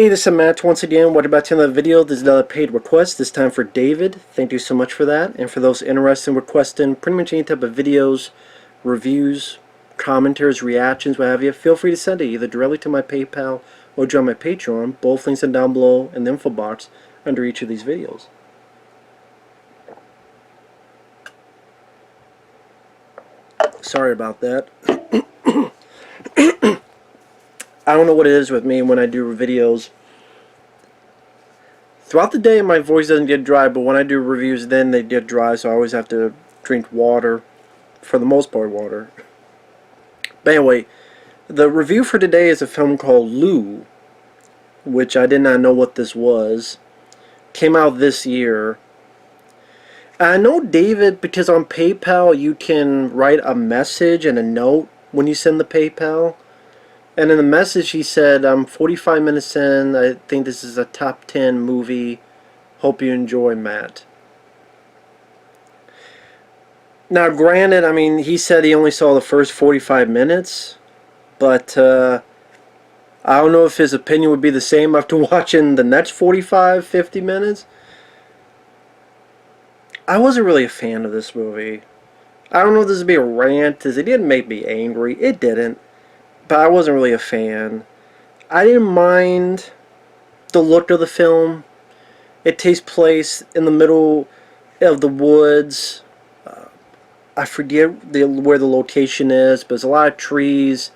Hey, this is Matt once again. Welcome back to another video. This is another paid request, this time for David. Thank you so much for that. And for those interested in requesting pretty much any type of videos, reviews, commentaries, reactions, what have you, feel free to send it either directly to my PayPal or join my Patreon. Both links are down below in the info box under each of these videos. Sorry about that. I don't know what it is with me when I do videos. Throughout the day my voice doesn't get dry, but when I do reviews then they get dry, so I always have to drink water. For the most part, water. But anyway, the review for today is a film called Lou, which I did not know what this was. Came out this year. I know David because on PayPal you can write a message and a note when you send the PayPal. And in the message he said, I'm 45 minutes in, I think this is a top 10 movie, hope you enjoy, Matt. Now granted, I mean, he said he only saw the first 45 minutes, but I don't know if his opinion would be the same after watching the next 45, 50 minutes. I wasn't really a fan of this movie. I don't know if this would be a rant, because it didn't make me angry, it didn't. But I wasn't really a fan. I didn't mind the look of the film. It takes place in the middle of the woods. I forget where the location is, but there's a lot of trees.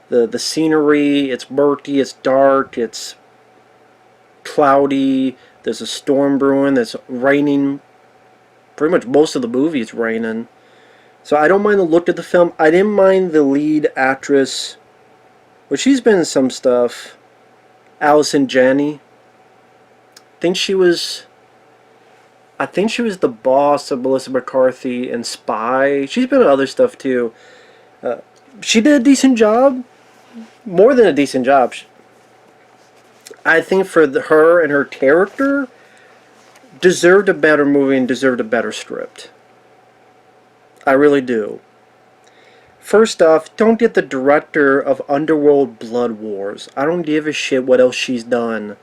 The scenery, it's murky, it's dark, it's cloudy. There's a storm brewing, it's raining. Pretty much most of the movie is raining. So I don't mind the look of the film. I didn't mind the lead actress, well, she's been in some stuff. Allison Janney. I think she was the boss of Melissa McCarthy in Spy. She's been in other stuff too. She did a decent job. More than a decent job. I think for her and her character, deserved a better movie and deserved a better script. I really do. First off, don't get the director of Underworld Blood Wars. I don't give a shit what else she's done.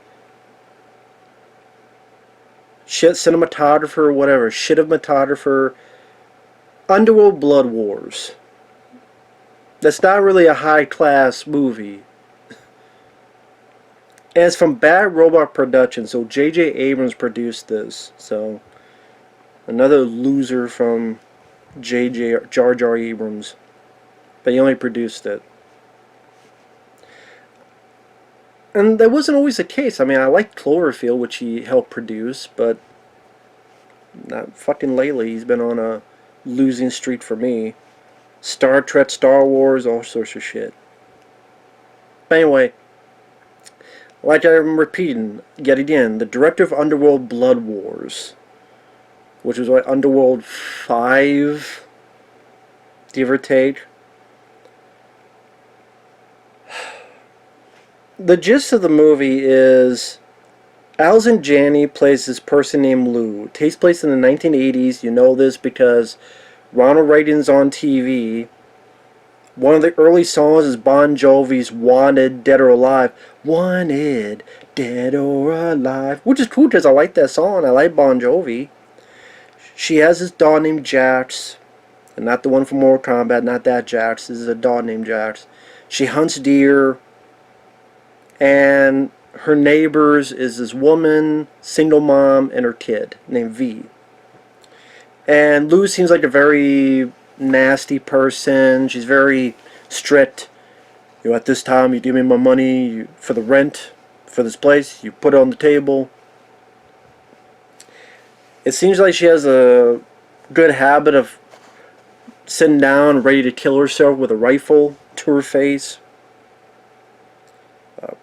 Shit cinematographer, whatever. Shitomatographer. Underworld Blood Wars. That's not really a high-class movie. And it's from Bad Robot Productions, so J.J. Abrams produced this. So, another loser from Jar Jar Abrams. But he only produced it. And that wasn't always the case. I mean, I liked Cloverfield, which he helped produce, but not fucking lately. He's been on a losing streak for me. Star Trek, Star Wars, all sorts of shit. But anyway, like I'm repeating yet again, the director of Underworld Blood Wars, which was like Underworld 5, give or take. The gist of the movie is Allison Janney plays this person named Lou. It takes place in the 1980s. You know this because Ronald Reagan's on TV. One of the early songs is Bon Jovi's Wanted, Dead or Alive. Wanted, Dead or Alive. Which is cool because I like that song. I like Bon Jovi. She has this dog named Jax. And not the one from Mortal Kombat, not that Jax. This is a dog named Jax. She hunts deer. And her neighbors is this woman, single mom, and her kid named V. And Lou seems like a very nasty person. She's very strict. You know, at this time you give me my money for the rent for this place. You put it on the table. It seems like she has a good habit of sitting down ready to kill herself with a rifle to her face.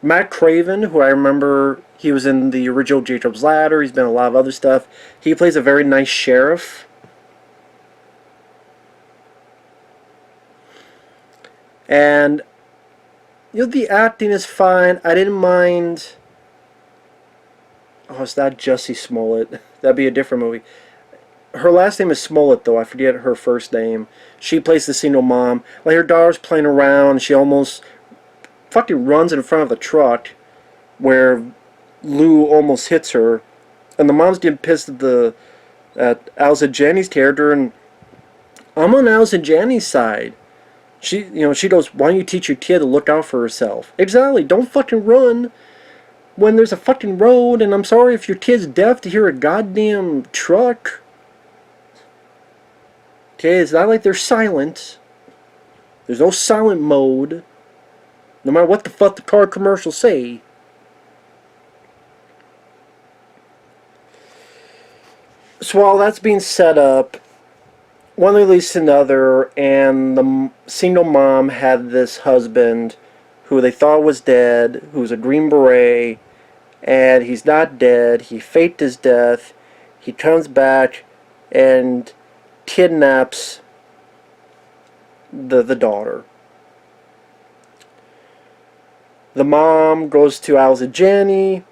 Matt Craven, who I remember, he was in the original Jacob's Ladder, he's been in a lot of other stuff. He plays a very nice sheriff. And, you know, the acting is fine. I didn't mind... Oh, it's not Jurnee Smollett. That'd be a different movie. Her last name is Smollett, though. I forget her first name. She plays the single mom. Like, her daughter's playing around. She almost fucking runs in front of the truck. where Lou almost hits her, and the mom's getting pissed at Allison Janney's character, and I'm on Allison Janney's side. She goes, "Why don't you teach your kid to look out for herself?" Exactly. Don't fucking run when there's a fucking road. And I'm sorry if your kid's deaf to hear a goddamn truck. Okay, it's not like they're silent. There's no silent mode. No matter what the fuck the car commercials say. So while that's being set up, one leads to another, and the single mom had this husband who they thought was dead, who's a Green Beret, and he's not dead. He faked his death. He comes back and kidnaps the daughter. The mom goes to Allison Janney,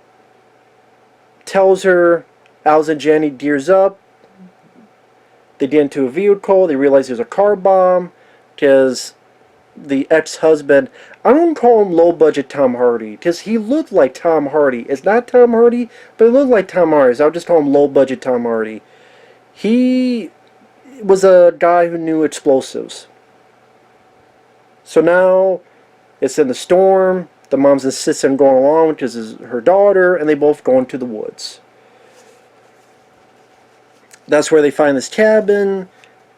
tells her. Allison Janney gears up. They get into a vehicle. They realize there's a car bomb because the ex-husband, I don't call him low-budget Tom Hardy because he looked like Tom Hardy. It's not Tom Hardy, but it looked like Tom Hardy, so I'll just call him low-budget Tom Hardy. He was a guy who knew explosives. So now it's in the storm. The mom's insisting on going along because it's her daughter, and they both go into the woods. That's where they find this cabin,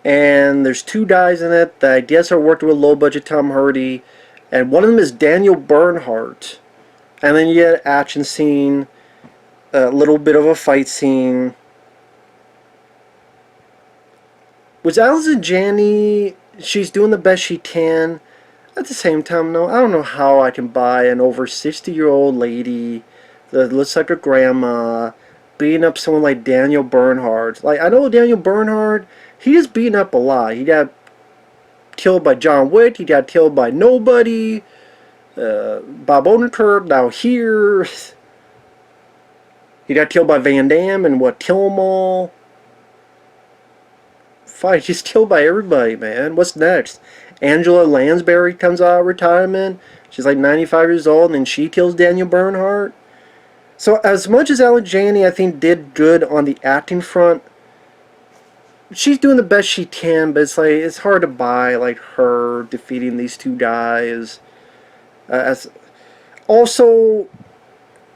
and there's two guys in it that I guess are working with low-budget Tom Hardy, and one of them is Daniel Bernhardt. And then you get an action scene, a little bit of a fight scene. Was Allison Janney, she's doing the best she can. At the same time, no, I don't know how I can buy an over 60-year-old lady that looks like a grandma beating up someone like Daniel Bernhardt. Like, I know Daniel Bernhardt, he is beaten up a lot. He got killed by John Wick, he got killed by Nobody, Bob Odenkirk, now here. He got killed by Van Damme and Kill 'Em All. Fine, he's killed by everybody, man. What's next? Angela Lansbury comes out of retirement. She's like 95 years old, and then she kills Daniel Bernhardt. So as much as Allison Janney, I think, did good on the acting front, she's doing the best she can, but it's hard to buy like her defeating these two guys. Also,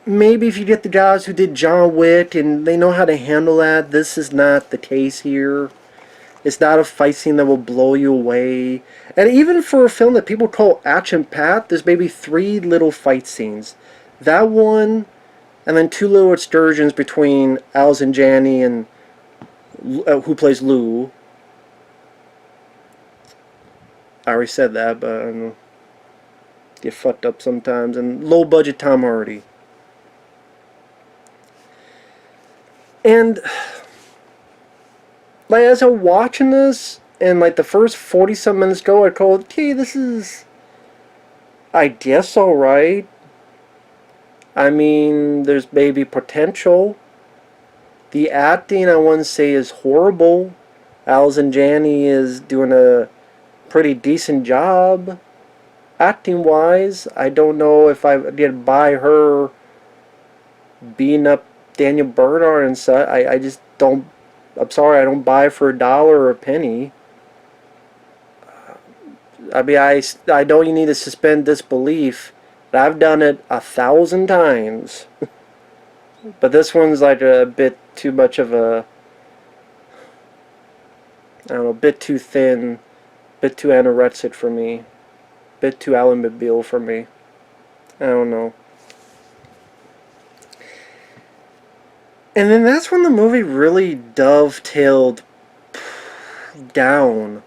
maybe if you get the guys who did John Wick and they know how to handle that, this is not the case here. It's not a fight scene that will blow you away. And even for a film that people call action-packed, there's maybe 3 little fight scenes. That one, and then 2 little excursions between Allison Janney and who plays Lou. I already said that, but I don't know. Get fucked up sometimes. And low-budget Tom Hardy. And like, as I'm watching this, and like the first 40-some minutes go, I called, okay, this is, I guess, alright. I mean, there's maybe potential. The acting, I wouldn't say, is horrible. Allison Janney is doing a pretty decent job. Acting-wise, I don't know if I did buy her beating up Daniel Bernhardt and such. I just don't. I'm sorry, I don't buy for $1 or a penny. I mean, I know you need to suspend disbelief, but I've done it 1,000 times. But this one's like a bit too much of a, I don't know, bit too thin, bit too anorexic for me, bit too Alan McBeal for me. I don't know. And then that's when the movie really dovetailed down.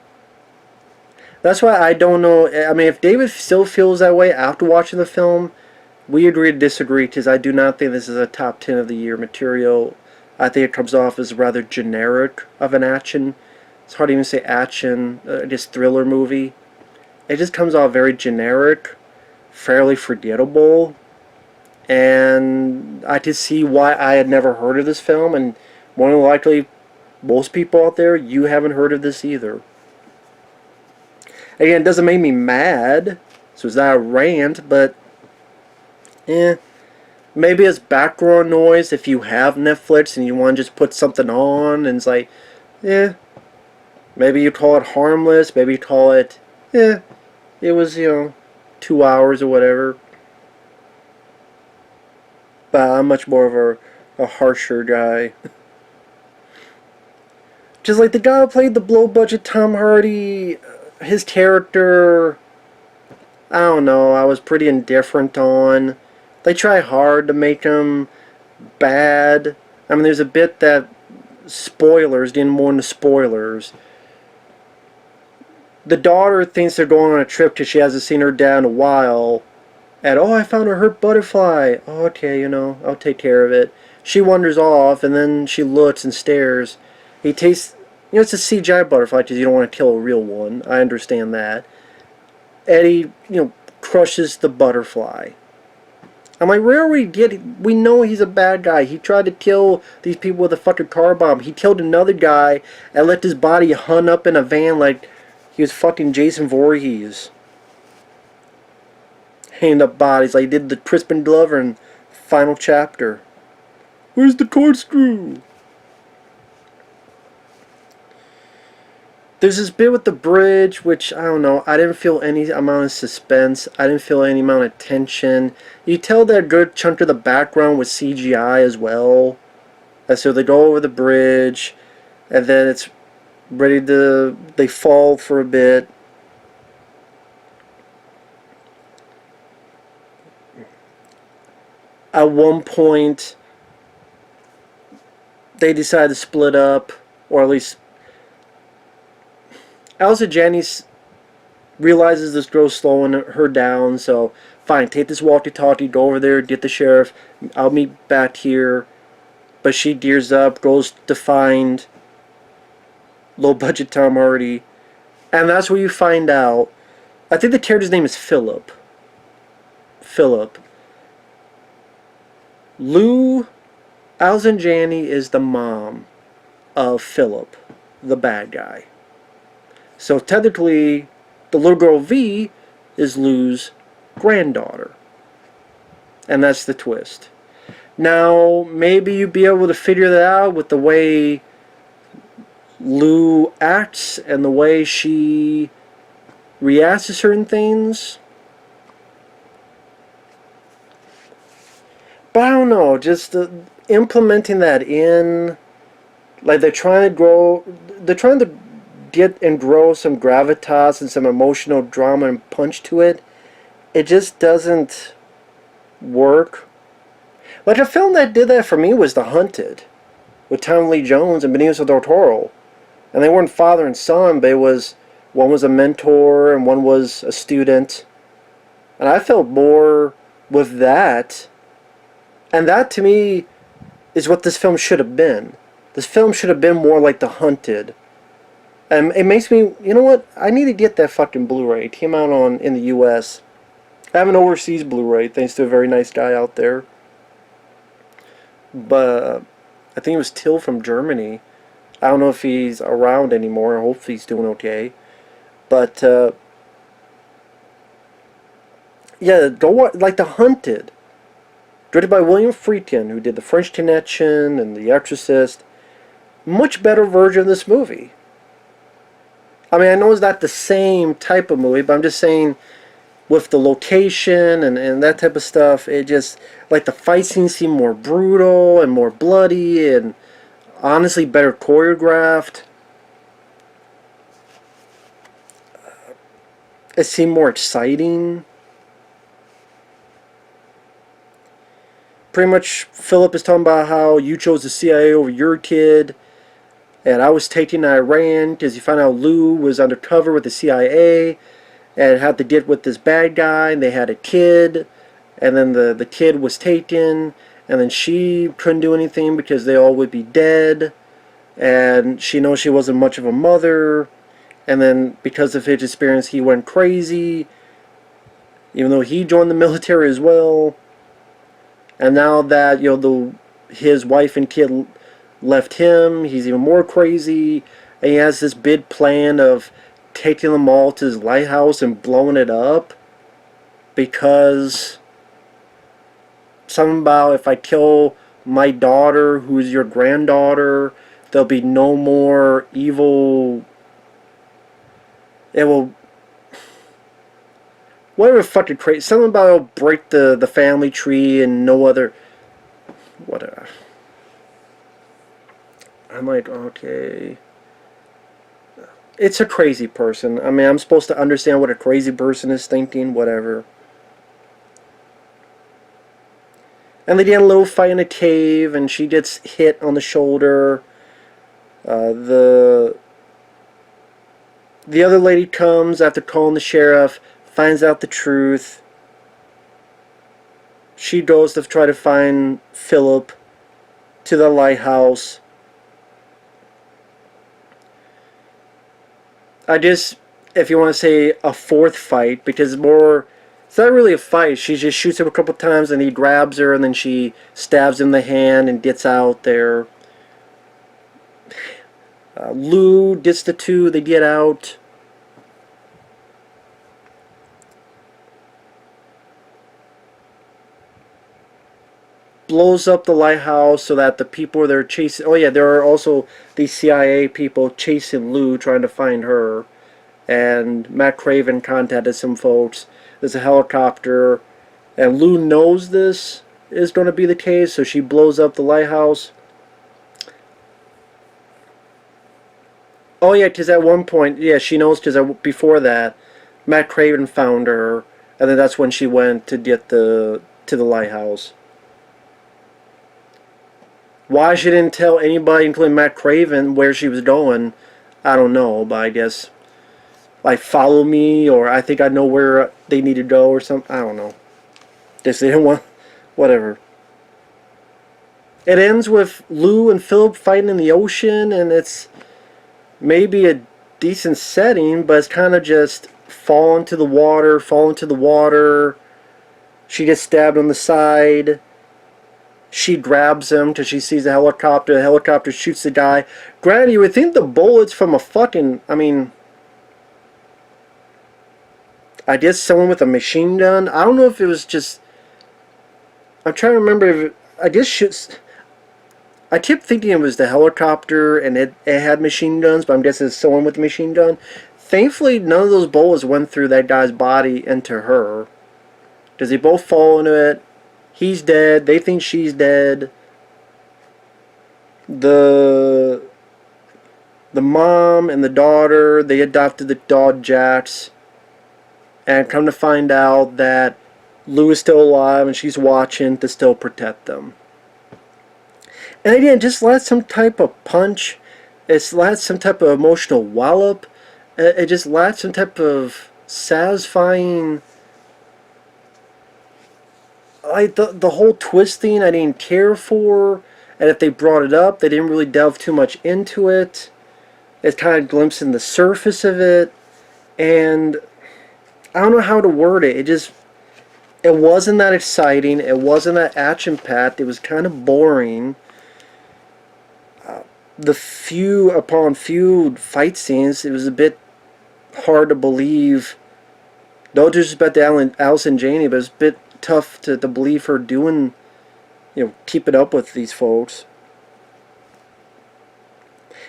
That's why I don't know. I mean, if David still feels that way after watching the film, we agree to disagree, because I do not think this is a top 10 of the year material. I think it comes off as rather generic of an action. It's hard to even say action, just thriller movie. It just comes off very generic, fairly forgettable. And I could see why I had never heard of this film, and more than likely, most people out there, you haven't heard of this either. Again, it doesn't make me mad, so it's not a rant, but Maybe as background noise if you have Netflix and you want to just put something on and it's like, yeah. Maybe you call it harmless. Maybe you call it, yeah, it was, 2 hours or whatever. But I'm much more of a harsher guy. Just like the guy who played the low budget Tom Hardy, his character, I don't know, I was pretty indifferent on. They try hard to make him bad. I mean, there's a bit that spoilers, getting more into spoilers. The daughter thinks they're going on a trip because she hasn't seen her dad in a while. And, oh, I found a hurt butterfly. Oh, okay, I'll take care of it. She wanders off, and then she looks and stares. He takes, it's a CGI butterfly because you don't want to kill a real one. I understand that. Eddie, crushes the butterfly. I'm like, where are we getting? We know he's a bad guy. He tried to kill these people with a fucking car bomb. He killed another guy and left his body hung up in a van like he was fucking Jason Voorhees. Hanging up bodies like he did the Crispin Glover in Final Chapter. Where's the corkscrew? There's this bit with the bridge, which, I don't know, I didn't feel any amount of suspense. I didn't feel any amount of tension. You tell that a good chunk of the background was CGI as well. And so they go over the bridge, and then it's ready to, they fall for a bit. At one point, they decide to split up, or at least Allison Janney realizes this girl's slowing her down, so fine, take this walkie-talkie, go over there, get the sheriff, I'll meet back here. But she gears up, goes to find low-budget Tom Hardy, and that's where you find out, I think the character's name is Philip. Allison Janney is the mom of Philip, the bad guy. So technically, the little girl V is Lou's granddaughter. And that's the twist. Now, maybe you'd be able to figure that out with the way Lou acts and the way she reacts to certain things. But I don't know, just implementing that in, like they're trying to get and grow some gravitas and some emotional drama and punch to it. It just doesn't work. Like a film that did that for me was The Hunted, with Tom Lee Jones and Benicio del Toro. And they weren't father and son, but one was a mentor and one was a student. And I felt more with that. And that to me is what this film should have been. This film should have been more like The Hunted. And it makes me, you know what? I need to get that fucking Blu-ray. It came out in the U.S. I have an overseas Blu-ray, thanks to a very nice guy out there. But I think it was Till from Germany. I don't know if he's around anymore. I hope he's doing okay. But, yeah, go watch, like The Hunted. Directed by William Friedkin, who did The French Connection and The Exorcist. Much better version of this movie. I mean, I know it's not the same type of movie, but I'm just saying with the location and that type of stuff, it just, like the fight scenes seem more brutal and more bloody and honestly better choreographed. It seemed more exciting. Pretty much, Philip is talking about how you chose the CIA over your kid. And I was taken to Iran because he found out Lou was undercover with the CIA and had to get with this bad guy. And they had a kid. And then the kid was taken. And then she couldn't do anything because they all would be dead. And she knows she wasn't much of a mother. And then because of his experience, he went crazy. Even though he joined the military as well. And now that, his wife and kid left him, he's even more crazy, and he has this big plan of taking them all to his lighthouse and blowing it up because something about if I kill my daughter, who's your granddaughter, there'll be no more evil. It will. Whatever fucking crazy. Something about it'll break the family tree and no other. Whatever. I'm like, okay. It's a crazy person. I mean, I'm supposed to understand what a crazy person is thinking, whatever. And they get a little fight in a cave, and she gets hit on the shoulder. The other lady comes after calling the sheriff, finds out the truth. She goes to try to find Philip to the lighthouse. If you want to say a fourth fight, because it's not really a fight. She just shoots him a couple times, and he grabs her, and then she stabs him in the hand and gets out there. Lou gets the two, they get out. Blows up the lighthouse so that the people they're chasing... Oh yeah, there are also these CIA people chasing Lou, trying to find her. And Matt Craven contacted some folks. There's a helicopter. And Lou knows this is going to be the case, so she blows up the lighthouse. Oh yeah, because at one point, yeah, she knows, because before that, Matt Craven found her, and then that's when she went to get to the lighthouse. Why she didn't tell anybody, including Matt Craven, where she was going, I don't know, but I guess, like, follow me, or I think I know where they need to go, or something. I don't know. Just they didn't want, whatever. It ends with Lou and Philip fighting in the ocean, and it's maybe a decent setting, but it's kind of just fall into the water. She gets stabbed on the side. She grabs him because she sees a helicopter. The helicopter shoots the guy. Granted, you would think the bullets from a fucking... I mean... I guess someone with a machine gun. I don't know if it was just... I'm trying to remember if... I guess... I kept thinking it was the helicopter and it had machine guns, but I'm guessing it's someone with a machine gun. Thankfully, none of those bullets went through that guy's body into her. Because they both fall into it. He's dead. They think she's dead. The mom and the daughter, they adopted the dog Jax. And come to find out that Lou is still alive and she's watching to still protect them. And again, it just lacks some type of punch. It lacks some type of emotional wallop. It just lacks some type of satisfying... Like the whole twisting I didn't care for, and if they brought it up, they didn't really delve too much into it. It's kind of glimpsing the surface of it, and I don't know how to word it. It wasn't that exciting. It wasn't that action-packed. It was kind of boring. The few upon few fight scenes, it was a bit hard to believe. No disrespect to Allison Janney, but it's a bit tough to believe her doing, keeping up with these folks.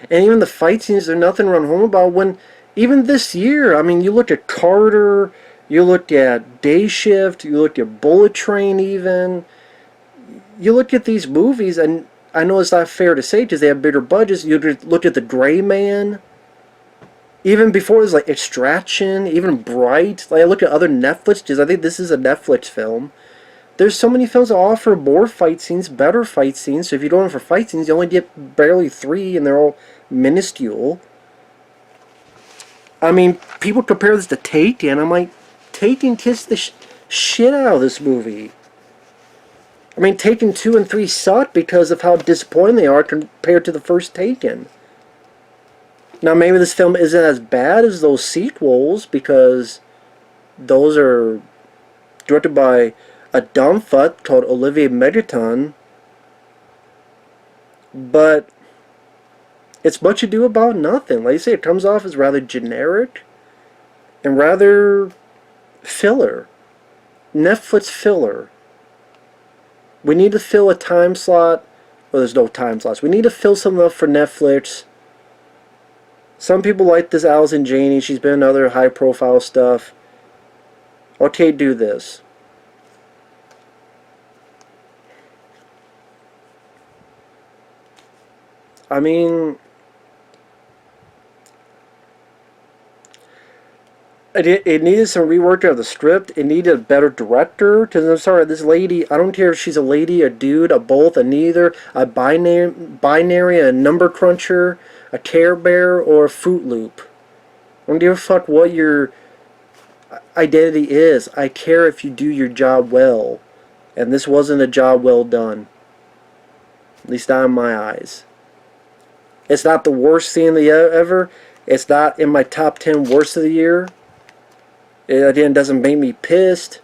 And even the fight scenes, there's nothing to run home about. When, even this year, I mean, you look at Carter, you look at Day Shift, you look at Bullet Train even. You look at these movies, and I know it's not fair to say because they have bigger budgets. You look at The Gray Man. Even before it was like Extraction, even Bright. Like I look at other Netflix, because I think this is a Netflix film. There's so many films that offer more fight scenes, better fight scenes. So if you're going for fight scenes, you only get barely 3, and they're all minuscule. I mean, people compare this to Taken. I'm like, Taken kissed the shit out of this movie. I mean, Taken 2 and 3 suck because of how disappointing they are compared to the first Taken. Now, maybe this film isn't as bad as those sequels, because those are directed by a dumb fuck called Olivier Megaton. But it's much ado about nothing. Like I say, it comes off as rather generic and rather filler. Netflix filler. We need to fill a time slot. Well, there's no time slots. We need to fill something up for Netflix. Some people like this Allison Janney. She's been in other high-profile stuff. Okay, do this. I mean, it needed some rework of the script. It needed a better director. Because I'm sorry, this lady, I don't care if she's a lady, a dude, a both, a neither, a binary, a number cruncher, a Care Bear, or a Fruit Loop. I don't give a fuck what your identity is. I care if you do your job well. And this wasn't a job well done. At least not in my eyes. It's not the worst thing of the year ever. It's not in my top 10 worst of the year. It again doesn't make me pissed.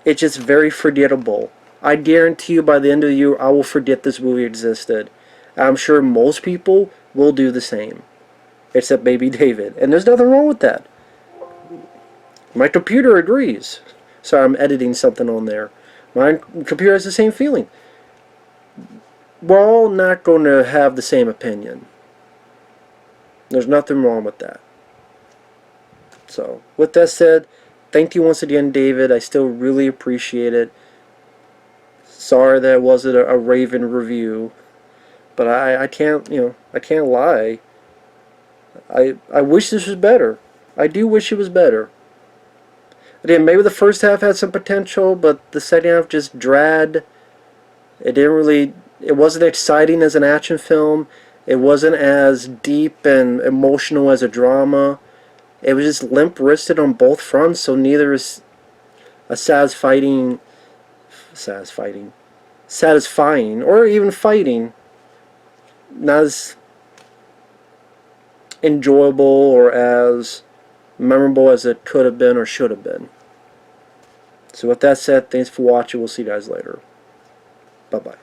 It's just very forgettable. I guarantee you by the end of the year I will forget this movie existed. I'm sure most people will do the same. Except maybe David. And there's nothing wrong with that. My computer agrees. Sorry, I'm editing something on there. My computer has the same feeling. We're all not going to have the same opinion. There's nothing wrong with that. So, with that said, thank you once again, David. I still really appreciate it. Sorry that it wasn't a Raven review. But I can't, I can't lie. I wish this was better. I do wish it was better. Again, maybe the first half had some potential, but the second half just dragged. It wasn't exciting as an action film. It wasn't as deep and emotional as a drama. It was just limp-wristed on both fronts, so neither is a satisfying, or even fighting. Not as enjoyable or as memorable as it could have been or should have been. So with that said, thanks for watching. We'll see you guys later. Bye-bye.